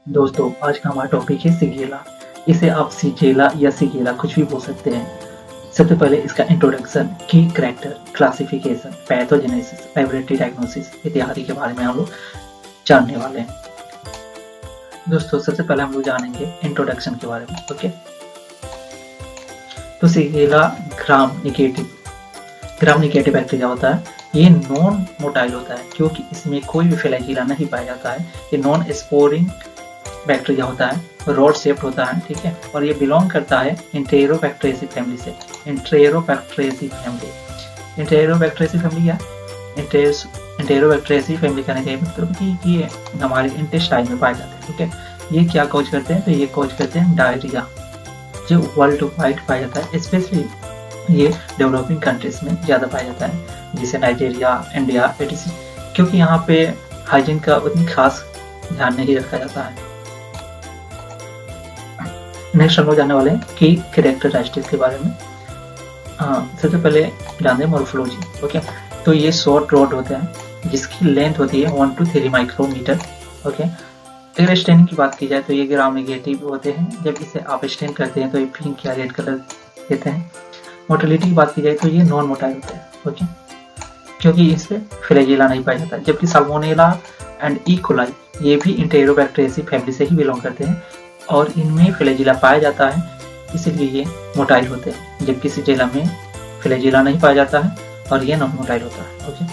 दोस्तों आज का हमारा टॉपिक है सिगेला। इसे आप सिजेला या सिगेला कुछ भी बोल सकते हैं। सबसे पहले इसका इंट्रोडक्शन, की character, classification, pathogenesis, liability diagnosis इत्यादि के बारे में हम लोग जानने वाले हैं। दोस्तों सबसे पहले हम लोग जानेंगे इंट्रोडक्शन के बारे में। ओके, तो सिगेला ग्राम निगेटिव बैक्टीरिया होता है। ये नॉन मोटाइल होता है क्योंकि इसमें कोई भी फ्लैजिला नहीं पाया जाता है। ये नॉन स्पोरिंग बैक्टीरिया होता है, रॉड शेप्ड होता है, ठीक है। और ये बिलोंग करता है एंटेरोबैक्टीरियेसी फैमिली से। एंटेरोबैक्टीरियेसी फैमिली क्या? एंटेरोबैक्टीरियेसी फैमिली कहने का मतलब कि ये हमारे इंटेस्टाइन में पाए जाते हैं, ठीक है। ये क्या कॉज करते हैं? तो ये कॉज करते हैं डायरिया, जो वर्ल्ड वाइड पाया जाता है। स्पेशली ये डेवलपिंग कंट्रीज में ज़्यादा पाया जाता है, जैसे नाइजीरिया, इंडिया etc, क्योंकि यहाँ पे हाइजीन का उतनी खास ध्यान नहीं रखा जाता है। नेक्स्ट हम लोग जानने वाले हैं कि कैरेक्टरिस्टिक्स के बारे में। सबसे पहले जानते हैं मॉर्फोलॉजी। ओके, तो ये शॉर्ट रॉड होते हैं जिसकी लेंथ होती है 1 to 3 माइक्रोमीटर। ओके, अगर स्टेनिंग की बात की जाए तो ये ग्राम नेगेटिव होते हैं। जब इसे आप स्टेन करते हैं तो ये पिंक या रेड कलर देते हैं। मोटिलिटी की बात की जाए तो ये नॉन मोटाइल होते हैं। ओके, क्योंकि इससे फ्लैजिला नहीं पाया जाता, जबकि साल्मोनेला एंड ई कोलाई ये भी एंटेरोबैक्टीरियेसी फैमिली से ही बिलोंग करते हैं और इनमें फ्लैजिला पाया जाता है, इसीलिए ये मोटाइल होते हैं। जबकि सिजेला में फ्लैजिला नहीं पाया जाता है और ये नॉन मोटाइल होता है। ओके,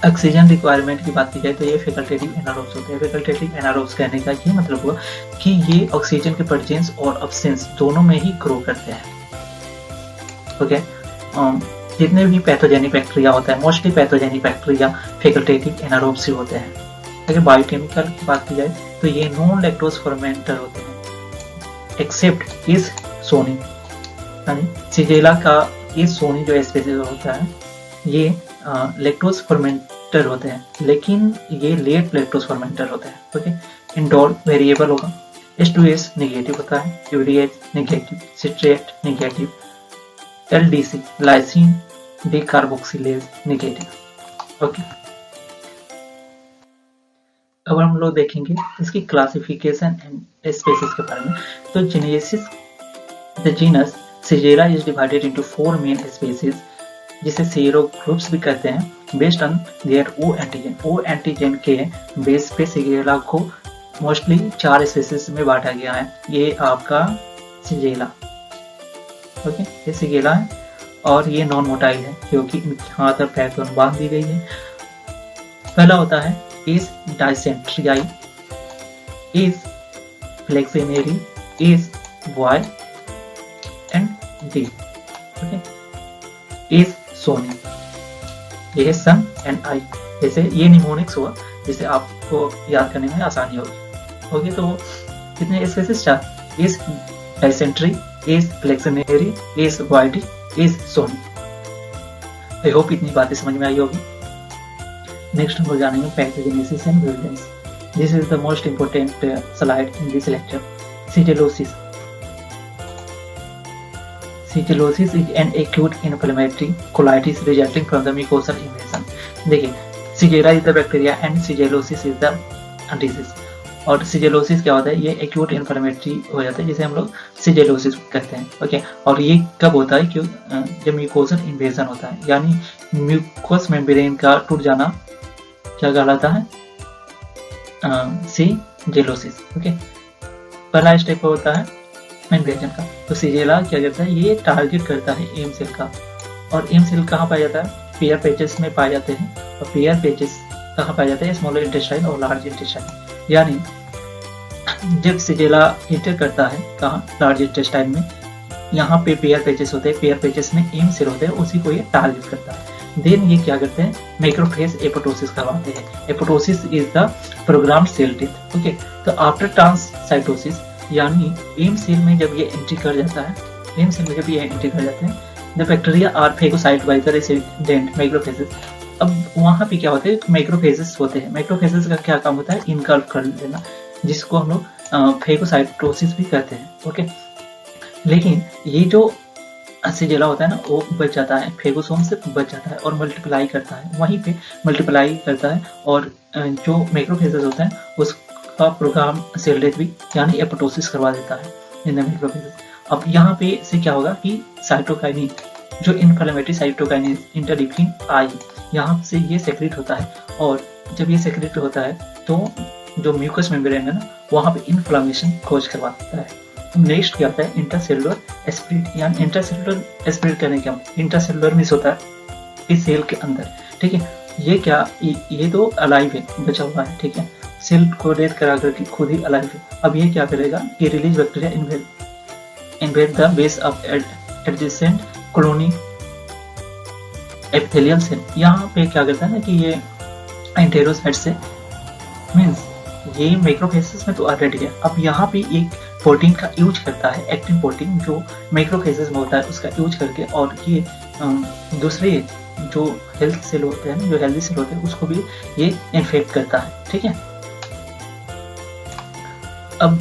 ऑक्सीजन रिक्वायरमेंट की बात की जाए तो ये फैकल्टेटिव एनारोब्स होते हैं। फैकल्टेटिव एनारोब्स कहने का ये मतलब हुआ कि ये ऑक्सीजन के प्रेजेंस और अब्सेंस दोनों में ही ग्रो करते हैं। ओके, जितने भी पैथोजेनिक बैक्टीरिया होता है, mostly pathogenic bacteria facultative anaerobes ही होते हैं। अगर बायोकेमिकल की बात की जाए तो ये नॉन लैक्टोज फर्मेंटर होते हैं एक्सेप्ट इस सोनी, यानी सिजेला का ये सोनी जो स्पीसीज होता है ये लैक्टोज फर्मेंटर होते हैं, लेकिन ये लेट लैक्टोज फर्मेंटर होते हैं। ओके, इंडोर वेरिएबल होगा, H2S नेगेटिव होता है, urease negative, citrate negative, LDC lysine decarboxylase negative. Okay, अब हम लोग देखेंगे इसकी क्लासिफिकेशन एंड स्पीसीज के बारे में। तो genesis, the genus Shigella is divided into 4 main species, जिसे सीरो ग्रुप्स भी कहते हैं, based on their O antigen. O antigen के बेस पे सिजेला को मोस्टली 4 स्पीसीज में बांटा गया है। ये आपका सिजेला, ओके, ये सिजेला है और ये नॉन मोटाइल है क्योंकि इनके हाथ और पैर दोनों बांध दी गई है। पहला होता है is dysentery, is flexionary, is Y and D. Okay, is sony, ये है सन एंड आई। जैसे ये निमोनिक्स हुआ, जिसे आपको याद करने में आसानी होगी। ओके, तो कितने species? 4। is dysentery, is flexionary, is YD, is sony। I hope इतनी बातें समझ में आई होगी। नेक्स्ट हम लोग जानेंगे pathogenesis and virulence. This is the most important slide in this lecture. Shigellosis is an acute inflammatory colitis resulting from the mucosal invasion. देखिए, Shigella is the bacteria and shigellosis is the disease. और shigellosis क्या होता है? ये acute inflammatory हो जाता है, जिसे हम लोग सिजेलोसिस कहते हैं। ओके, और ये कब होता है? क्यों? जब म्यूकोसल इन्वेजन होता है, यानी म्यूकोस मेम्ब्रेन का टूट जाना क्या कहलाता है? सिजेलोसिस। ओके, पहला स्टेप होता है इन्वेजन का। तो सिजेला क्या करता है? ये टारगेट करता है एम सेल का। और एम सेल कहाँ पाया जाता है? पेयर पेजेस में पाए जाते हैं। और पेयर पेजेस कहाँ पाए जाते हैं? स्मॉल इंटेस्टाइन और लार्ज इंटेस्टाइन। यानी जब सिजेला इंटर करता है कहाँ? लार्ज इंटेस्टाइन में, यहाँ पे पेयर पेजेस होते हैं, पेयर पेजेस में एम सेल होते हैं, उसी को ये टारगेट करता है। देन ये क्या करते हैं? मैक्रोफेज एपोटोसिस करवाते हैं। Apoptosis is the programmed cell death. Okay, तो आफ्टर ट्रांससाइटोसिस, यानी एम सेल में जब ये एंट्री कर जाता है, एम सेल में जब ये एंट्री कर जाते हैं, the bacteria are phagocyte by the resident macrophages. अब वहाँ पे क्या होते हैं? मैक्रोफेजेस होते हैं। मैक्रोफेजेस का क्या काम होता है? इनकल्फ कर लेना, जिसको हम लोग फेगोसाइटोसिस भी कहते हैं। ओके, लेकिन ये जो सिजेला होता है ना, वो बच जाता है, फेगोसोम से बच जाता है और मल्टीप्लाई करता है, वहीं पे मल्टीप्लाई करता है। और जो मैक्रोफेजेस होता है का प्रोग्राम सेल डेथ भी यानी एपोप्टोसिस करवा देता है इन द मैक्रोफेजेस। अब यहाँ पे से क्या होगा कि साइटोकाइनिन, जो इन्फ्लेमेटरी साइटोकाइनिन इंटरल्यूकिन आई, यहाँ से ये सेक्रेट होता है, और जब ये सेक्रेट होता है तो जो म्यूकस मेम्ब्रेन है ना, वहाँ पे इन्फ्लामेशन खोज करवा देता है। नेक्स्ट क्या होता है, इंट्रासेलुलर एस्पिरिट, यानी इंट्रासेलुलर एस्पिरिट करने क्या, इंट्रासेलुलर मीन्स होता है इस सेल के अंदर, ठीक है। ये क्या, ये तो अलाइव है, बचा हुआ है, ठीक है, सेल को डेथ करा करके खुद ही अलाइव है। अब ये क्या करेगा कि release bacteria invade the base of adjacent colony epithelial cell. यहाँ पे क्या करता है ना कि ये एंटेरोसाइट से, मीन्स ये मैक्रोफेजेस में तो ऑलरेडी है, अब यहाँ पे एक प्रोटीन का यूज करता है, एक्टिन प्रोटीन, जो मैक्रोफेजेस में होता है, उसका यूज करके, और ये दूसरे जो हेल्थ सेल होते हैं, जो हेल्दी सेल होते हैं, उसको भी ये इन्फेक्ट करता है, ठीक है। अब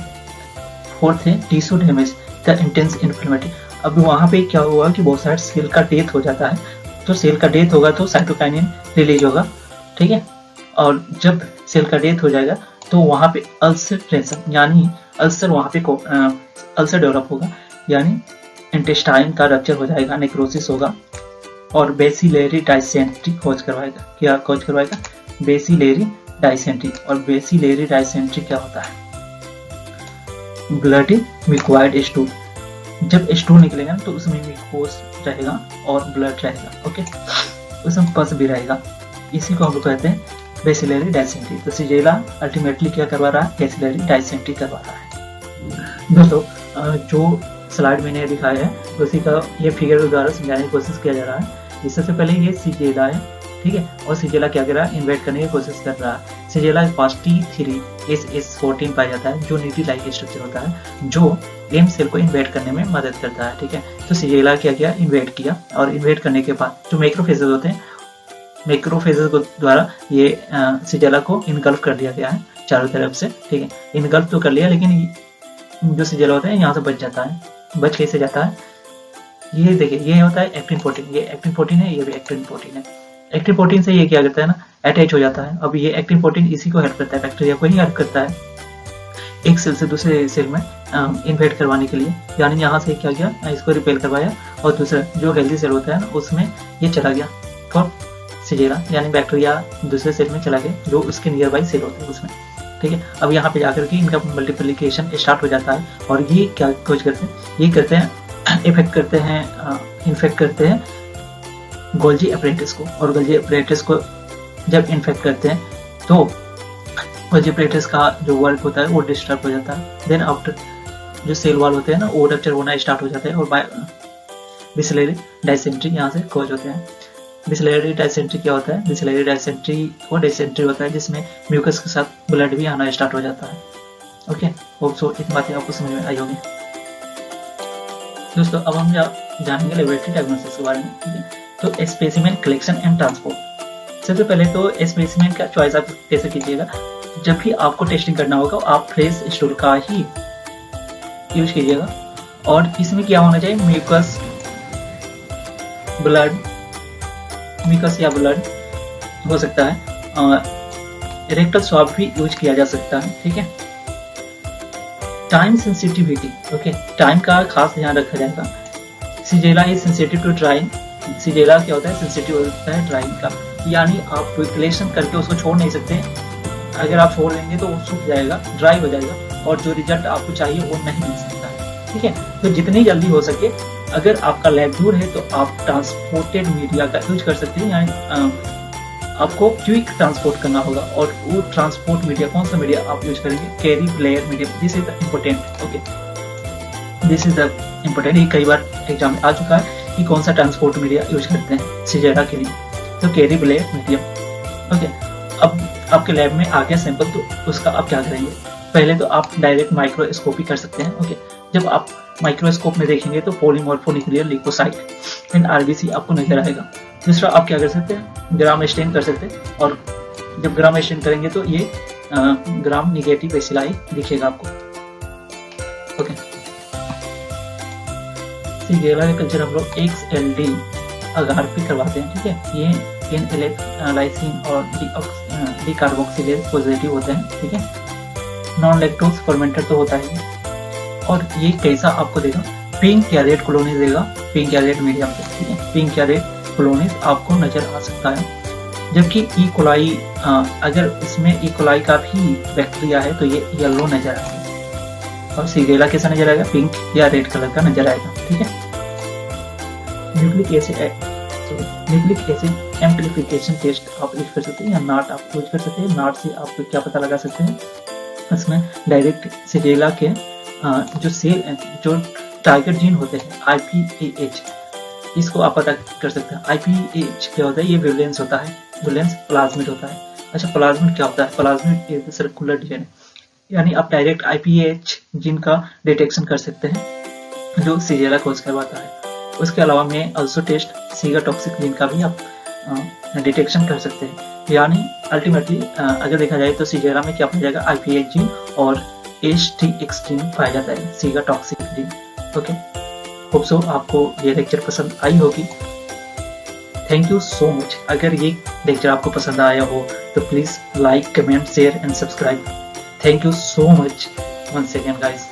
फोर्थ है tissue damage the intense inflammatory. अब वहाँ पे क्या हुआ कि बहुत सारे सेल का डेथ हो जाता है, तो सेल का डेथ होगा तो साइटोकाइनिन रिलीज होगा, ठीक है, और जब सेल का डेथ हो जाएगा तो वहाँ पे अल्सरेशन, यानी अल्सर, वहाँ पे अल्सर डेवलप होगा, यानी इंटेस्टाइन का रप्चर हो जाएगा, नेक्रोसिस होगा, और बेसिलरी डाइसेंट्री खोज करवाएगा। क्या खोज करवाएगा, बेसिलरी डाइसेंट्री। और बेसिलरी डाइसेंट्री क्या होता है, ब्लडी मिक्वाइड स्टूल। जब स्टूल निकलेगा तो उसमें मिकोस रहेगा और ब्लड रहेगा, ओके, उसमें पस भी रहेगा, इसी को हम लोग कहते हैं बेसिलरी डाइसेंट्री। तो सिजेला अल्टीमेटली क्या करवा रहा है, बेसिलरी डाइसेंट्री करवा रहा है। दोस्तों जो स्लाइड मैंने दिखाया है उसी का ये फिगर के द्वारा समझाने की कोशिश किया जा रहा है। इससे पहले ये सिजेला है, ठीक है, और सिजेला क्या कर रहा है, इन्वेट करने की कोशिश कर रहा है। सिजेला के पास T3SS14 पाया जाता है, जो न्यूक्ली लाइक स्ट्रक्चर होता है, जो एम सेल को इन्वेट करने में मदद करता है, ठीक है। तो सिजेला क्या किया, इन्वेट किया, और इन्वेट करने के बाद जो मैक्रोफेजेस होते हैं, मैक्रोफेजेस को द्वारा ये सिजेला को इनगल्फ कर दिया गया है चारों तरफ से, ठीक है। इनगल्फ तो कर लिया, लेकिन जो सिजेला होता है यहाँ से बच जाता है। बच कैसे जाता है, ये देखिए, ये होता है एक्टिन प्रोटीन, ये एक्टिन प्रोटीन है, ये भी एक्टिन प्रोटीन है। एक्टिन प्रोटीन से ये क्या करता है ना, अटैच हो जाता है। अब ये एक्टिन प्रोटीन इसी को हेल्प करता है, बैक्टीरिया को ही हेल्प करता है एक सेल से दूसरे सेल में इन्वेट करवाने के लिए, यानी यहाँ से क्या किया, इसको रिपेल करवाया, और दूसरा जो हेल्दी सेल होता है ना, उसमें ये चला गया, और सिजेला यानी बैक्टीरिया दूसरे सेल में चला गया, जो उसके नियर बाई सेल होते हैं उसमें, ठीक है। अब यहाँ पे जाकर के इनका मल्टीप्लिकेशन स्टार्ट हो जाता है, और ये क्या खोज करते हैं, ये करते हैं, इफेक्ट करते हैं, इन्फेक्ट करते हैं गोल्जी अपरेटस को, और गोल्जी अपरेटस को जब इन्फेक्ट करते हैं तो गोल्जी अपरेटस का जो वर्क होता है वो डिस्टर्ब हो जाता है। देन आफ्टर जो सेल वॉल होते हैं ना, वो रप्चर होना स्टार्ट हो जाता है, और बिसलेरी डाइसेंट्री यहाँ से खोज होते हैं। बिसलेरी डाइसेंट्री क्या होता है, बिसलेरी डाइसेंट्री वो डाइसेंट्री होता है जिसमें म्यूकस के साथ ब्लड भी आना स्टार्ट हो जाता है, ओके। होप सो इतनी बातें आपको समझ में आई होगी। दोस्तों अब हम जानेंगे लेबोरेटरी डायग्नोसिस के बारे में, ठीक है। तो स्पेसिमेन कलेक्शन एंड ट्रांसपोर्ट। सबसे पहले तो स्पेसिमेन का चॉइस आप कैसे कीजिएगा, जब भी आपको टेस्टिंग करना होगा आप फ्रेश स्टूल का ही यूज कीजिएगा, और इसमें क्या होना चाहिए, म्यूकस, ब्लड, म्यूकस या ब्लड हो सकता है, रेक्टल स्वाब भी यूज किया जा सकता है, ठीक है। टाइम सेंसिटिविटी, ओके, टाइम का खास ध्यान रखा जाएगा। सिजेला इज सेंसिटिव टू ड्राइंग। सिजेला क्या होता है, सेंसिटिव होता है ड्राइंग का, यानी आप वेंटिलेशन करके उसको छोड़ नहीं सकते। अगर आप छोड़ देंगे तो वो सूख जाएगा, ड्राई हो जाएगा, और जो रिजल्ट आपको चाहिए वो नहीं मिल सकता है, ठीक है। तो जितनी जल्दी हो सके, अगर आपका लैब दूर है तो आप ट्रांसपोर्टेड मीडिया का यूज कर सकते हैं, यानी आपको क्विक ट्रांसपोर्ट करना होगा, और वो ट्रांसपोर्ट मीडिया कौन सा मीडिया आप यूज करेंगे, carry player media. This is the important, okay, this is the important. ये कई बार एग्जाम में आ चुका है कि कौन सा ट्रांसपोर्ट मीडिया यूज करते हैं सिजेला के लिए, तो कैरी प्लेयर मीडियम, ओके। अब आपके लैब में आ गया सैंपल, तो उसका आप क्या करेंगे, पहले तो आप डायरेक्ट माइक्रोस्कोपी कर सकते हैं, ओके। जब आप माइक्रोस्कोप में देखेंगे तो पॉलीमॉर्फोन्यूक्लियर ल्यूकोसाइट एंड आरबीसी आपको नजर आएगा। दूसरा आप क्या कर सकते हैं, ग्राम स्टेन कर सकते हैं, और जब ग्राम स्टेन करेंगे तो ये ग्राम निगेटिव बेसिलाई दिखेगा आपको, ओके। सिजेला का कल्चर हम लोग XLD अगार पे करवाते हैं, ठीक है। ये इनएलेक्ट्राइसिन और डीकार्बोक्सिलेज पॉजिटिव होते हैं, ठीक है। नॉन लैक्टोज फर्मेंटेड तो होता है। और ये कैसा आपको देगा, पिंक या रेड कॉलोनीज देगा, पिंक या रेड मीडियम से, ठीक है, पिंक या रेड कॉलोनीज आपको नजर आ सकता है। जबकि ई कोलाई, अगर इसमें ई कोलाई का भी बैक्टीरिया है तो ये येलो नजर आएगा। और सीगेला कैसा नजर आएगा, पिंक या रेड कलर का नजर आएगा, ठीक है। न्यूक्लिक एसिड एम्प्लीफिकेशन टेस्ट आप यूज कर सकते हैं या नाट आप यूज कर सकते हैं। नाट से आप क्या पता लगा सकते हैं, इसमें डायरेक्ट सीगेला के जो सेल जो टारगेट जीन होते हैं IPAH, इसको आप पता कर सकते हैं। IPAH क्या होता है, ये विवलेंस होता है, विवलेंस प्लाज्मिड होता है। अच्छा, प्लाज्मिड क्या होता है, प्लाज्मिड इज सर्कुलर डीएनए, यानी आप डायरेक्ट IPAH जीन का डिटेक्शन कर सकते हैं जो सीगेला कोज करवाता है। उसके अलावा में अल्सो टेस्ट सीगा टॉक्सिक जीन का भी आप डिटेक्शन कर सकते हैं। यानी अल्टीमेटली अगर देखा जाए तो सीगेला में क्या पाया जाएगा, IPAH जीन और HTX जीन पाया जाता है, सीगा toxic gene. Okay, hope so आपको ये लेक्चर पसंद आई होगी। Thank you so much. अगर ये लेक्चर आपको पसंद आया हो तो please like, comment, share and subscribe. Thank you so much once again guys।